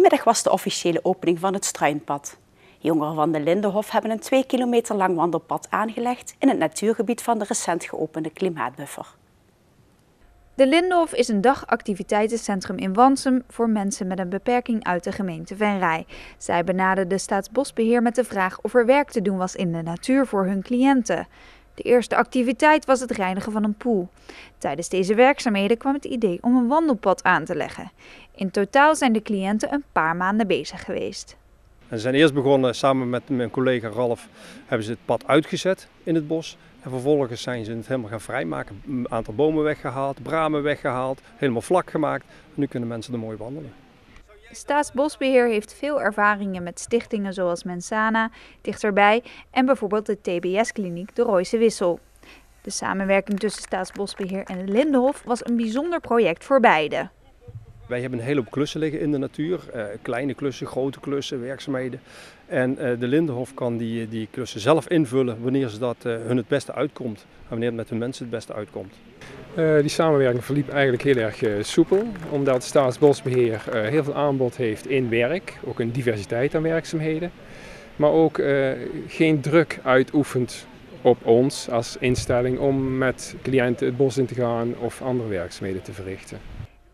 Vanmiddag was de officiële opening van het Struinpad. Jongeren van de Lindenhof hebben een 2 kilometer lang wandelpad aangelegd in het natuurgebied van de recent geopende klimaatbuffer. De Lindenhof is een dagactiviteitencentrum in Wansum voor mensen met een beperking uit de gemeente Venray. Zij benaderden Staatsbosbeheer met de vraag of er werk te doen was in de natuur voor hun cliënten. De eerste activiteit was het reinigen van een poel. Tijdens deze werkzaamheden kwam het idee om een wandelpad aan te leggen. In totaal zijn de cliënten een paar maanden bezig geweest. Ze zijn eerst begonnen samen met mijn collega Ralf, hebben ze het pad uitgezet in het bos. En vervolgens zijn ze het helemaal gaan vrijmaken. Een aantal bomen weggehaald, bramen weggehaald, helemaal vlak gemaakt. En nu kunnen mensen er mooi wandelen. Staatsbosbeheer heeft veel ervaringen met stichtingen zoals Mensana, Dichterbij en bijvoorbeeld de TBS-kliniek de Rooise Wissel. De samenwerking tussen Staatsbosbeheer en de Lindenhof was een bijzonder project voor beide. Wij hebben een hele hoop klussen liggen in de natuur. Kleine klussen, grote klussen, werkzaamheden. En de Lindenhof kan die klussen zelf invullen wanneer ze dat hun het beste uitkomt. En wanneer het met hun mensen het beste uitkomt. Die samenwerking verliep eigenlijk heel erg soepel. Omdat Staatsbosbeheer heel veel aanbod heeft in werk. Ook een diversiteit aan werkzaamheden. Maar ook geen druk uitoefent op ons als instelling om met cliënten het bos in te gaan of andere werkzaamheden te verrichten.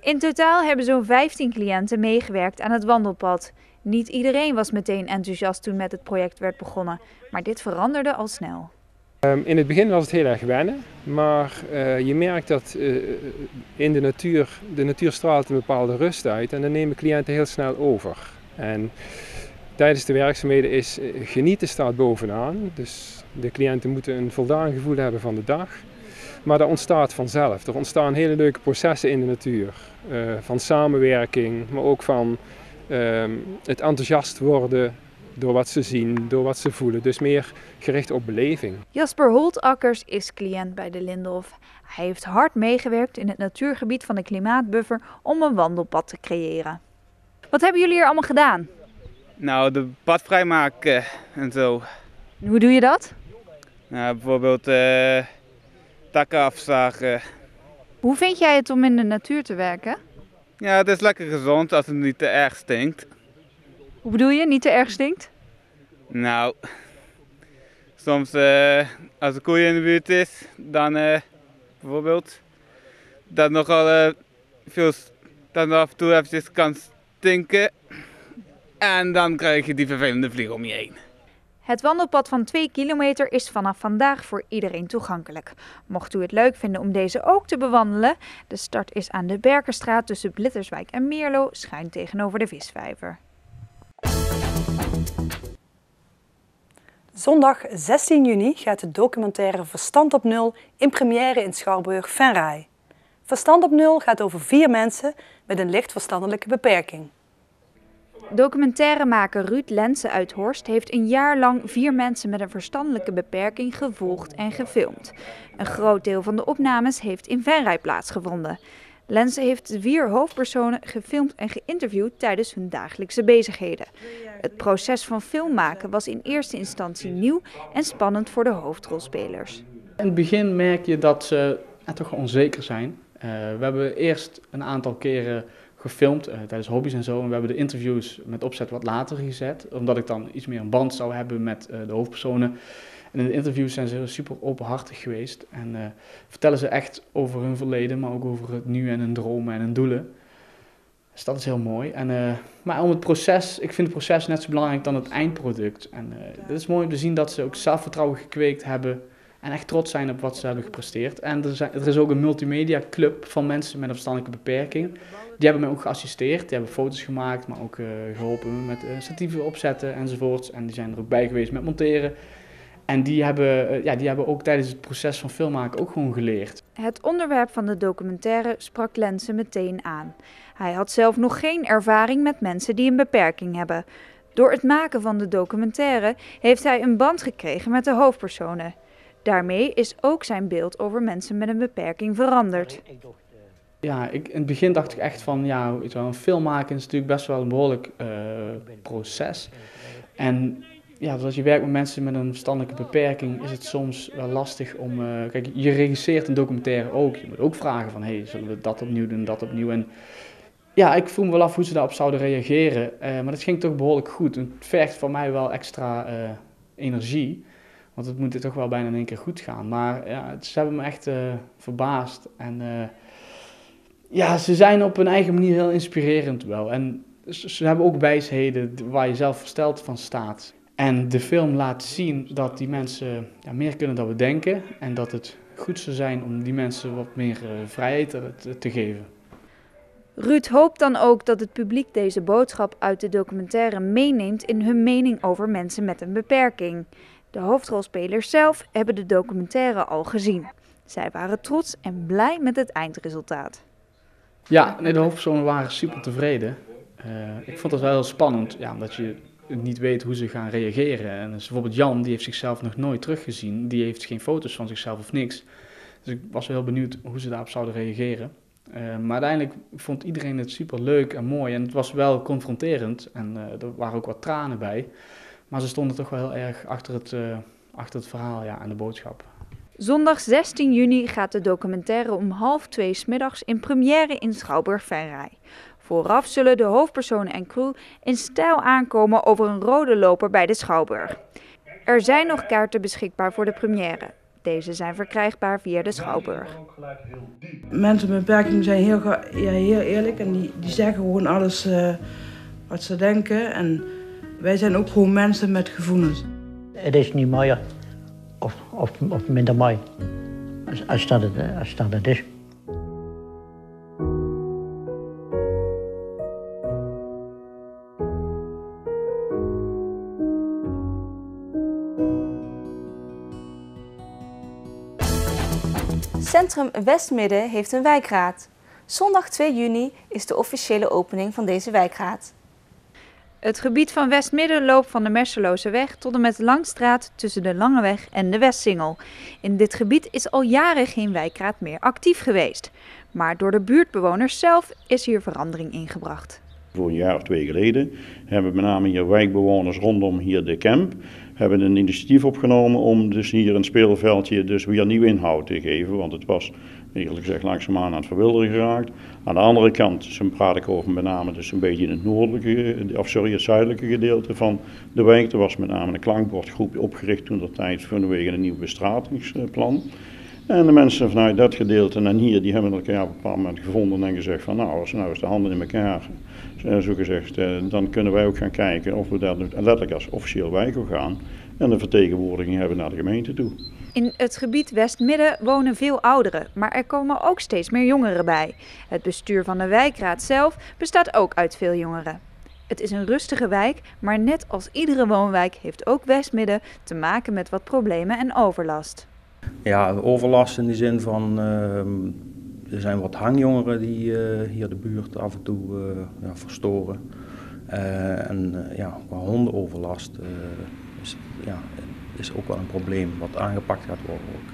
In totaal hebben zo'n 15 cliënten meegewerkt aan het wandelpad. Niet iedereen was meteen enthousiast toen met het project werd begonnen, maar dit veranderde al snel. In het begin was het heel erg wennen, maar je merkt dat in de natuur straalt een bepaalde rust uit en dan nemen cliënten heel snel over. En tijdens de werkzaamheden is genieten staat bovenaan, dus de cliënten moeten een voldaan gevoel hebben van de dag. Maar dat ontstaat vanzelf. Er ontstaan hele leuke processen in de natuur. Van samenwerking, maar ook van het enthousiast worden door wat ze zien, door wat ze voelen. Dus meer gericht op beleving. Jasper Holtakkers is cliënt bij de Lindenhof. Hij heeft hard meegewerkt in het natuurgebied van de klimaatbuffer om een wandelpad te creëren. Wat hebben jullie hier allemaal gedaan? Nou, de pad vrijmaken en zo. Hoe doe je dat? Nou, bijvoorbeeld takken afzagen. Hoe vind jij het om in de natuur te werken? Ja, het is lekker gezond als het niet te erg stinkt. Hoe bedoel je, niet te erg stinkt? Nou, soms als er koeien in de buurt is, dan bijvoorbeeld, dat nogal dan af en toe eventjes kan stinken. En dan krijg je die vervelende vlieg om je heen. Het wandelpad van 2 kilometer is vanaf vandaag voor iedereen toegankelijk. Mocht u het leuk vinden om deze ook te bewandelen, de start is aan de Berkenstraat tussen Blitterswijk en Meerlo, schuin tegenover de visvijver. Zondag 16 juni gaat de documentaire Verstand op Nul in première in Schouwburg-Venray. Verstand op Nul gaat over 4 mensen met een licht verstandelijke beperking. Documentairemaker Ruud Lense uit Horst heeft een jaar lang 4 mensen met een verstandelijke beperking gevolgd en gefilmd. Een groot deel van de opnames heeft in Venray plaatsgevonden. Lense heeft 4 hoofdpersonen gefilmd en geïnterviewd tijdens hun dagelijkse bezigheden. Het proces van filmmaken was in eerste instantie nieuw en spannend voor de hoofdrolspelers. In het begin merk je dat ze toch onzeker zijn. We hebben eerst een aantal keren gefilmd tijdens hobby's en zo. En we hebben de interviews met opzet wat later gezet. Omdat ik dan iets meer een band zou hebben met de hoofdpersonen. En in de interviews zijn ze super openhartig geweest. En vertellen ze echt over hun verleden, maar ook over het nu en hun dromen en hun doelen. Dus dat is heel mooi. Maar om het proces, ik vind het proces net zo belangrijk dan het eindproduct. En het is mooi om te zien dat ze ook zelfvertrouwen gekweekt hebben. En echt trots zijn op wat ze hebben gepresteerd. En er is ook een multimedia club van mensen met een verstandelijke beperking. Die hebben mij ook geassisteerd. Die hebben foto's gemaakt, maar ook geholpen met statieven opzetten enzovoorts. En die zijn er ook bij geweest met monteren. En die hebben ook tijdens het proces van filmmaken ook gewoon geleerd. Het onderwerp van de documentaire sprak Lense meteen aan. Hij had zelf nog geen ervaring met mensen die een beperking hebben. Door het maken van de documentaire heeft hij een band gekregen met de hoofdpersonen. Daarmee is ook zijn beeld over mensen met een beperking veranderd. Ja, in het begin dacht ik echt van, ja, een film maken is natuurlijk best wel een behoorlijk proces. En ja, dus als je werkt met mensen met een verstandelijke beperking, is het soms wel lastig om... kijk, je regisseert een documentaire ook. Je moet ook vragen van, hey, zullen we dat opnieuw doen, dat opnieuw? En Ja, ik vroeg me wel af hoe ze daarop zouden reageren, maar dat ging toch behoorlijk goed. Het vergt voor mij wel extra energie, want het moet toch wel bijna in één keer goed gaan. Maar ja, ze hebben me echt verbaasd en ja, ze zijn op hun eigen manier heel inspirerend wel. En ze hebben ook wijsheden waar je zelf versteld van staat. En de film laat zien dat die mensen meer kunnen dan we denken en dat het goed zou zijn om die mensen wat meer vrijheid te geven. Ruud hoopt dan ook dat het publiek deze boodschap uit de documentaire meeneemt in hun mening over mensen met een beperking. De hoofdrolspelers zelf hebben de documentaire al gezien. Zij waren trots en blij met het eindresultaat. Ja, nee, de hoofdpersonen waren super tevreden. Ik vond het wel heel spannend, omdat je niet weet hoe ze gaan reageren. En dus bijvoorbeeld Jan, die heeft zichzelf nog nooit teruggezien. Die heeft geen foto's van zichzelf of niks. Dus ik was wel heel benieuwd hoe ze daarop zouden reageren. Maar uiteindelijk vond iedereen het super leuk en mooi. En het was wel confronterend en er waren ook wat tranen bij. Maar ze stonden toch wel heel erg achter het verhaal en de boodschap. Zondag 16 juni gaat de documentaire om 1:30 'middags in première in Schouwburg-Venray. Vooraf zullen de hoofdpersonen en crew in stijl aankomen over een rode loper bij de Schouwburg. Er zijn nog kaarten beschikbaar voor de première. Deze zijn verkrijgbaar via de Schouwburg. Mensen met beperking zijn heel eerlijk en die zeggen gewoon alles wat ze denken. En wij zijn ook gewoon mensen met gevoelens. Het is niet mooier of minder mooi als dat het is. Centrum Westmidden heeft een wijkraad. Zondag 2 juni is de officiële opening van deze wijkraad. Het gebied van Westmidden loopt van de Merselozeweg tot en met de Langstraat tussen de Langeweg en de Westsingel. In dit gebied is al jaren geen wijkraad meer actief geweest. Maar door de buurtbewoners zelf is hier verandering ingebracht. Voor een jaar of 2 geleden hebben met name hier wijkbewoners rondom hier de Kemp hebben een initiatief opgenomen om dus hier een speelveldje dus weer nieuw inhoud te geven. Want het was eigenlijk gezegd langzaamaan aan het verwilderen geraakt. Aan de andere kant, zo praat ik over met name dus een beetje in het zuidelijke gedeelte van de wijk. Er was met name een klankbordgroep opgericht toen dat tijd vanwege een nieuw bestratingsplan. En de mensen vanuit dat gedeelte en hier, die hebben elkaar op een bepaald moment gevonden en gezegd van nou, als we nou eens de handen in elkaar, zo gezegd, dan kunnen wij ook gaan kijken of we daar letterlijk als officieel wijkorgaan en de vertegenwoordiging hebben naar de gemeente toe. In het gebied Westmidden wonen veel ouderen, maar er komen ook steeds meer jongeren bij. Het bestuur van de wijkraad zelf bestaat ook uit veel jongeren. Het is een rustige wijk, maar net als iedere woonwijk heeft ook Westmidden te maken met wat problemen en overlast. Ja, overlast in de zin van er zijn wat hangjongeren die hier de buurt af en toe verstoren. Qua hondenoverlast is ook wel een probleem wat aangepakt gaat worden ook.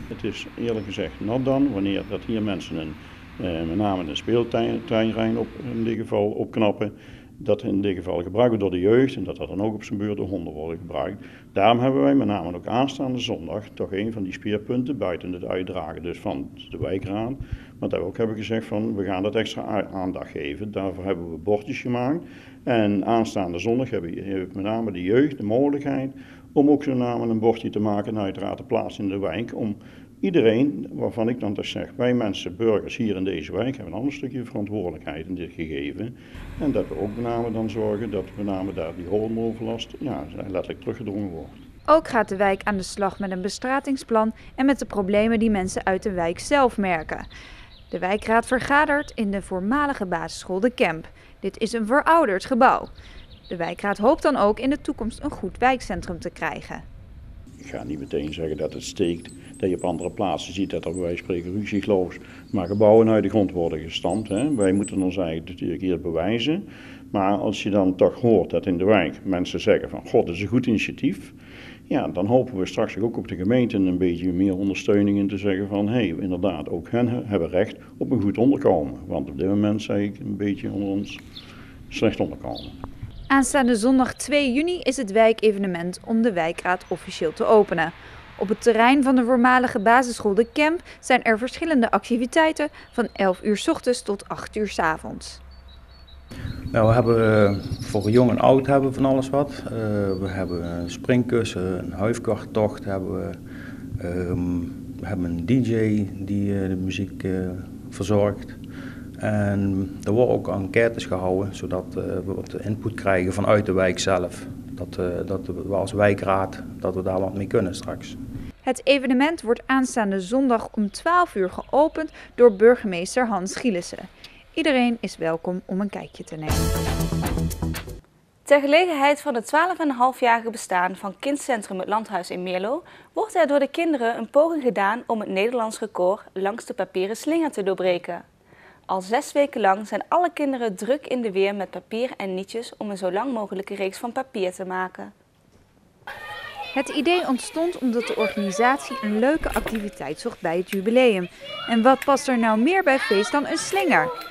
Het is eerlijk gezegd not dan wanneer dat hier mensen met name een speeltuinrein in dit geval opknappen. Dat in dit geval gebruikt wordt door de jeugd en dat dan ook op zijn beurt door honden worden gebruikt. Daarom hebben wij met name ook aanstaande zondag toch een van die speerpunten buiten het uitdragen dus van de wijkraad. Maar dat we ook hebben gezegd van we gaan dat extra aandacht geven. Daarvoor hebben we bordjes gemaakt. En aanstaande zondag heeft met name de jeugd de mogelijkheid om ook zo'n naam een bordje te maken en uiteraard te plaatsen in de wijk. Om iedereen, waarvan ik dan toch zeg, wij mensen, burgers hier in deze wijk hebben een ander stukje verantwoordelijkheid in dit gegeven. En dat we ook met name dan zorgen dat met name daar die hondenoverlast letterlijk teruggedrongen wordt. Ook gaat de wijk aan de slag met een bestratingsplan en met de problemen die mensen uit de wijk zelf merken. De wijkraad vergadert in de voormalige basisschool De Kemp. Dit is een verouderd gebouw. De wijkraad hoopt dan ook in de toekomst een goed wijkcentrum te krijgen. Ik ga niet meteen zeggen dat het steekt, dat je op andere plaatsen ziet dat er bij wijze van spreken ruzieloos maar gebouwen uit de grond worden gestampt. Hè. Wij moeten ons eigenlijk natuurlijk hier bewijzen. Maar als je dan toch hoort dat in de wijk mensen zeggen van god, dat is een goed initiatief. Ja, dan hopen we straks ook op de gemeente een beetje meer ondersteuning in te zeggen van hé, inderdaad, ook hen hebben recht op een goed onderkomen. Want op dit moment zeg ik een beetje onder ons slecht onderkomen. Aanstaande zondag 2 juni is het wijkevenement om de wijkraad officieel te openen. Op het terrein van de voormalige basisschool De Kemp zijn er verschillende activiteiten van 11 uur 's ochtends tot 8 uur 's avonds. Nou, we hebben voor jong en oud hebben we van alles wat. We hebben een springkussen, een huifkartocht hebben we. We hebben een DJ die de muziek verzorgt. En er worden ook enquêtes gehouden, zodat we wat input krijgen vanuit de wijk zelf. Dat we als wijkraad dat we daar wat mee kunnen straks. Het evenement wordt aanstaande zondag om 12 uur geopend door burgemeester Hans Gielissen. Iedereen is welkom om een kijkje te nemen. Ter gelegenheid van het 12,5-jarige bestaan van Kindcentrum Het Landhuis in Meerlo wordt er door de kinderen een poging gedaan om het Nederlands record langs de papieren slinger te doorbreken. Al 6 weken lang zijn alle kinderen druk in de weer met papier en nietjes om een zo lang mogelijke reeks van papier te maken. Het idee ontstond omdat de organisatie een leuke activiteit zocht bij het jubileum. En wat past er nou meer bij feest dan een slinger?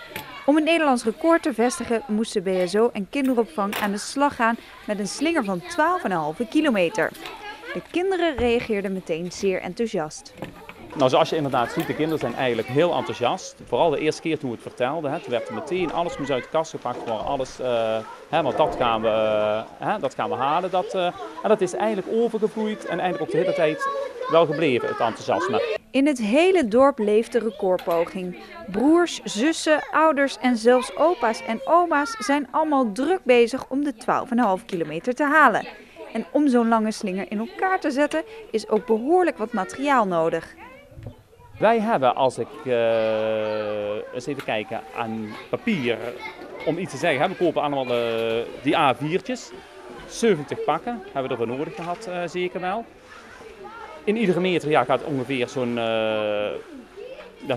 Om het Nederlands record te vestigen moesten BSO en kinderopvang aan de slag gaan met een slinger van 12,5 kilometer. De kinderen reageerden meteen zeer enthousiast. Nou, zoals je inderdaad ziet, de kinderen zijn eigenlijk heel enthousiast. Vooral de eerste keer toen we het vertelden, toen werd er meteen alles moest uit de kast gepakt. Voor alles, want dat gaan we halen. En dat is eigenlijk overgevloeid en eigenlijk ook de hele tijd wel gebleven, het enthousiasme. In het hele dorp leeft de recordpoging. Broers, zussen, ouders en zelfs opa's en oma's zijn allemaal druk bezig om de 12,5 kilometer te halen. En om zo'n lange slinger in elkaar te zetten is ook behoorlijk wat materiaal nodig. Wij hebben, als ik eens even kijken, aan papier, om iets te zeggen, we kopen allemaal die A4'tjes. 70 pakken hebben we ervoor nodig gehad, zeker wel. In iedere meter gaat ongeveer zo'n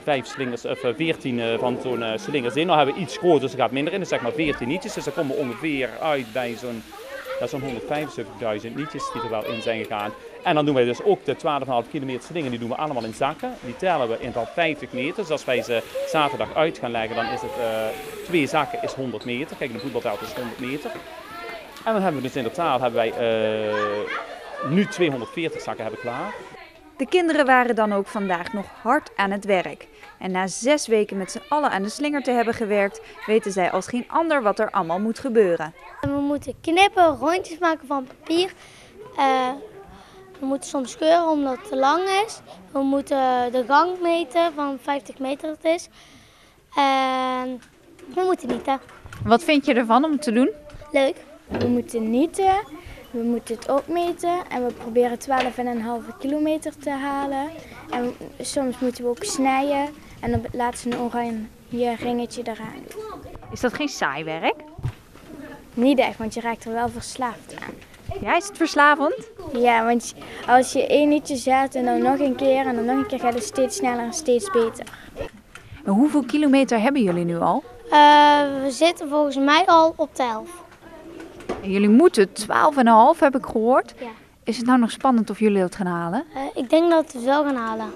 5 slingers, of 14 van zo'n slingers in. Nou hebben we iets groter, dus er gaat minder in, dus zeg maar 14 nietjes. Dus dan komen we ongeveer uit bij zo'n 175.000 nietjes die er wel in zijn gegaan. En dan doen wij dus ook de 12,5 kilometer slingen, die doen we allemaal in zakken. Die tellen we in totaal 50 meter. Dus als wij ze zaterdag uit gaan leggen, dan is het 2 zakken is 100 meter. Kijk, een voetbalveld is 100 meter. En dan hebben we dus in totaal nu 240 zakken hebben klaar. De kinderen waren dan ook vandaag nog hard aan het werk. En na 6 weken met z'n allen aan de slinger te hebben gewerkt, weten zij als geen ander wat er allemaal moet gebeuren. We moeten knippen, rondjes maken van papier. We moeten soms scheuren omdat het te lang is. We moeten de gang meten van 50 meter het is. En we moeten nieten. Wat vind je ervan om te doen? Leuk. We moeten nieten, we moeten het opmeten en we proberen 12,5 kilometer te halen. En soms moeten we ook snijden en dan laten ze een oranje ringetje eraan doen. Is dat geen saai werk? Niet echt, want je raakt er wel verslaafd aan. Ja, is het verslavend? Ja, want als je 1 nietje zet en dan nog een keer en dan nog een keer, gaat het steeds sneller en steeds beter. En hoeveel kilometer hebben jullie nu al? We zitten volgens mij al op de 11. En jullie moeten 12,5, heb ik gehoord. Ja. Is het nou nog spannend of jullie dat gaan halen? Ik denk dat we het wel gaan halen.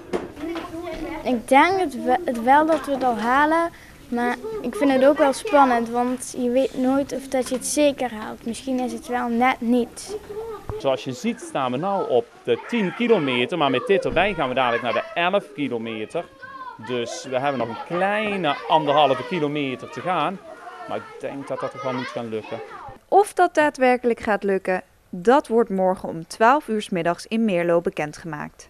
Ik denk het wel dat we het al halen, maar ik vind het ook wel spannend, want je weet nooit of dat je het zeker haalt. Misschien is het wel net niet. Zoals je ziet staan we nu op de 10 kilometer, maar met dit erbij gaan we dadelijk naar de 11 kilometer. Dus we hebben nog een kleine 1,5 kilometer te gaan, maar ik denk dat dat toch wel moet gaan lukken. Of dat daadwerkelijk gaat lukken, dat wordt morgen om 12 uur 's middags in Meerlo bekendgemaakt.